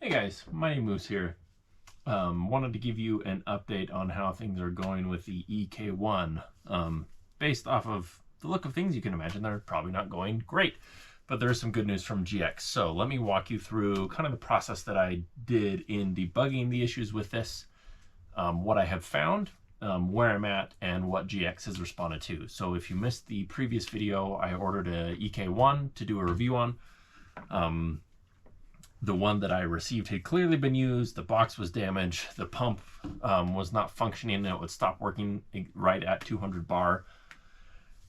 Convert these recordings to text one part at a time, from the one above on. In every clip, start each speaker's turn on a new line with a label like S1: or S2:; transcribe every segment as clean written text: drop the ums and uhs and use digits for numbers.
S1: Hey guys, my name is here. Wanted to give you an update on how things are going with the E-5K1. Based off of the look of things, you can imagine they're probably not going great, but there's some good news from GX. So let me walk you through kind of the process that I did in debugging the issues with this, what I have found, where I'm at, and what GX has responded to. So if you missed the previous video, I ordered a E-5K1 to do a review on. The one that I received had clearly been used, the box was damaged, the pump was not functioning, and it would stop working right at 200 bar.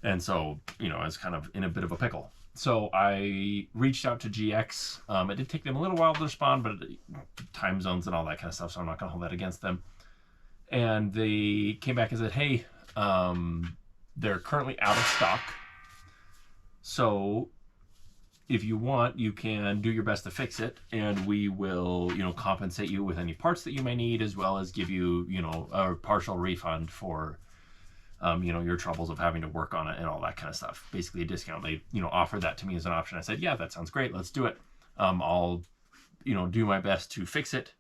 S1: And so, I was kind of in a bit of a pickle. So I reached out to GX. It did take them a little while to respond, but time zones and all that kind of stuff, so I'm not going to hold that against them. And they came back and said, hey, they're currently out of stock. So if you want, you can do your best to fix it, and we will, compensate you with any parts that you may need, as well as give you, a partial refund for, your troubles of having to work on it and all that kind of stuff. Basically a discount. They, offered that to me as an option. I said, yeah, that sounds great. Let's do it. I'll, do my best to fix it.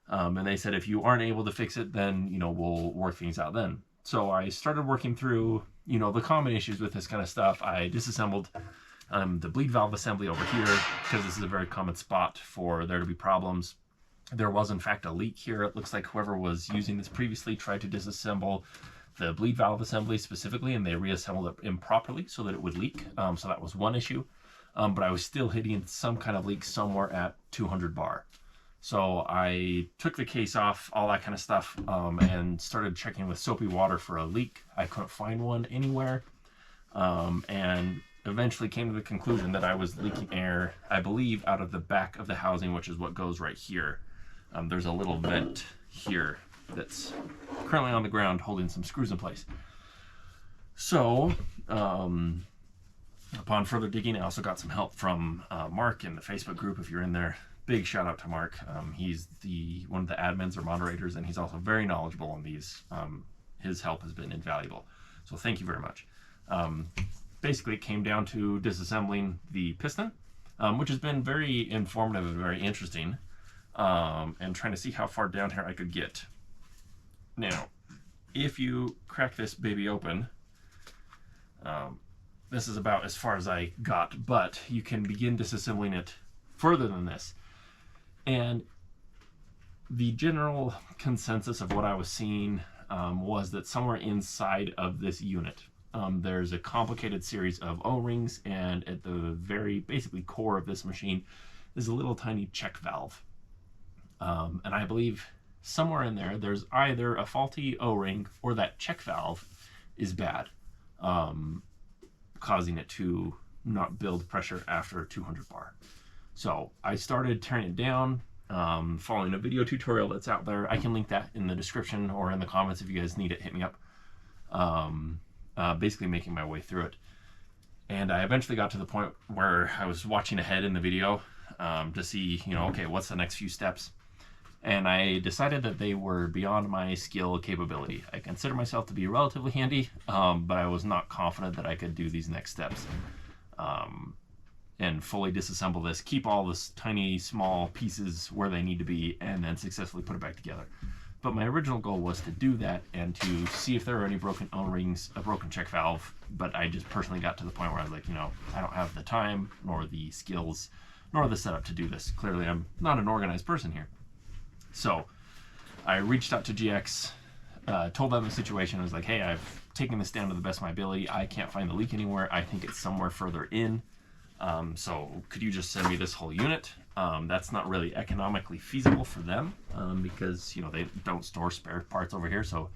S1: And they said, if you aren't able to fix it, then, we'll work things out then. So I started working through, the common issues with this kind of stuff. I disassembled the bleed valve assembly over here, because this is a very common spot for there to be problems. There was in fact a leak here. It looks like whoever was using this previously tried to disassemble the bleed valve assembly specifically, and they reassembled it improperly so that it would leak. So that was one issue. But I was still hitting some kind of leak somewhere at 200 bar. So I took the case off, all that kind of stuff, and started checking with soapy water for a leak. I couldn't find one anywhere. And eventually came to the conclusion that I was leaking air, I believe, out of the back of the housing, which is what goes right here. There's a little vent here that's currently on the ground holding some screws in place. So, upon further digging, I also got some help from Mark in the Facebook group. If you're in there, big shout out to Mark. He's one of the admins or moderators, and he's also very knowledgeable on these. His help has been invaluable. So thank you very much. Basically, it came down to disassembling the piston, which has been very informative and very interesting, and trying to see how far down here I could get. Now, if you crack this baby open, this is about as far as I got, but you can begin disassembling it further than this. And the general consensus of what I was seeing was that somewhere inside of this unit, there's a complicated series of O-rings, and at the very basically core of this machine is a little tiny check valve. And I believe somewhere in there, there's either a faulty O-ring or that check valve is bad, causing it to not build pressure after 200 bar. So I started tearing it down, following a video tutorial that's out there. I can link that in the description or in the comments if you guys need it, hit me up. Basically making my way through it. And I eventually got to the point where I was watching ahead in the video to see, okay, what's the next few steps? And I decided that they were beyond my skill capability. I consider myself to be relatively handy, but I was not confident that I could do these next steps and fully disassemble this, keep all this tiny small pieces where they need to be, and then successfully put it back together. But my original goal was to do that and to see if there are any broken O-rings, a broken check valve. But I just personally got to the point where I was like, I don't have the time, nor the skills, nor the setup to do this. Clearly, I'm not an organized person here. So I reached out to GX, told them the situation. I was like, hey, I've taken this down to the best of my ability. I can't find the leak anywhere. I think it's somewhere further in. So could you just send me this whole unit? That's not really economically feasible for them because, they don't store spare parts over here. So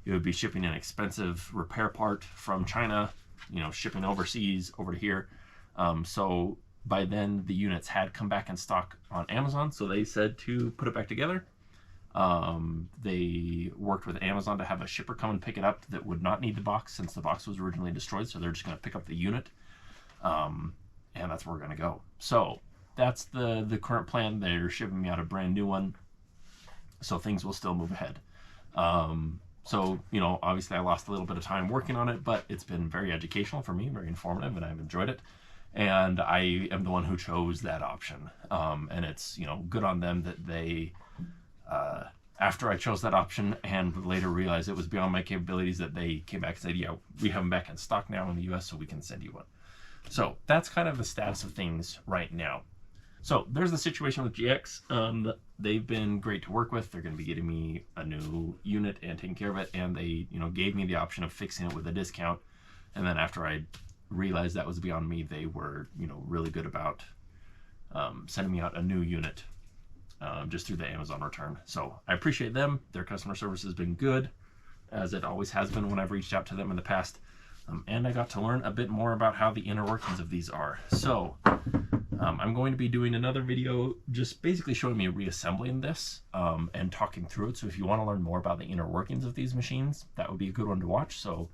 S1: it would be shipping an expensive repair part from China, shipping overseas over to here. So by then the units had come back in stock on Amazon. So they said to put it back together. They worked with Amazon to have a shipper come and pick it up that would not need the box since the box was originally destroyed. So they're just going to pick up the unit. And that's where we're going to go. So that's the current plan. They're shipping me out a brand new one, so things will still move ahead. So, obviously I lost a little bit of time working on it, but it's been very educational for me, very informative, and I've enjoyed it. and I am the one who chose that option. And it's, you know, good on them that they, after I chose that option and later realized it was beyond my capabilities, that they came back and said, yeah, we have them back in stock now in the US, so we can send you one. So that's kind of the status of things right now. So there's the situation with GX. They've been great to work with. They're going to be getting me a new unit and taking care of it. And they, you know, gave me the option of fixing it with a discount. And then after I realized that was beyond me, they were, you know, really good about sending me out a new unit just through the Amazon return. So I appreciate them. Their customer service has been good, as it always has been when I've reached out to them in the past. And I got to learn a bit more about how the inner workings of these are. So I'm going to be doing another video just basically showing me reassembling this and talking through it. So if you want to learn more about the inner workings of these machines, that would be a good one to watch. So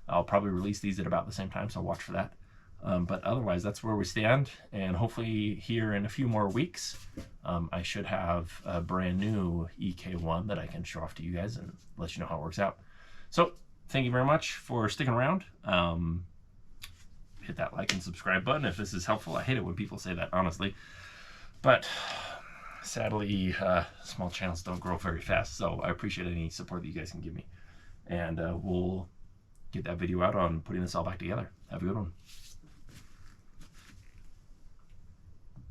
S1: I'll probably release these at about the same time, so watch for that. But otherwise, that's where we stand. And hopefully here in a few more weeks, I should have a brand new E-5K1 that I can show off to you guys and let you know how it works out. So thank you very much for sticking around. Hit that like and subscribe button if this is helpful. I hate it when people say that, honestly. But sadly, small channels don't grow very fast. So I appreciate any support that you guys can give me. And we'll get that video out on putting this all back together. Have a good one.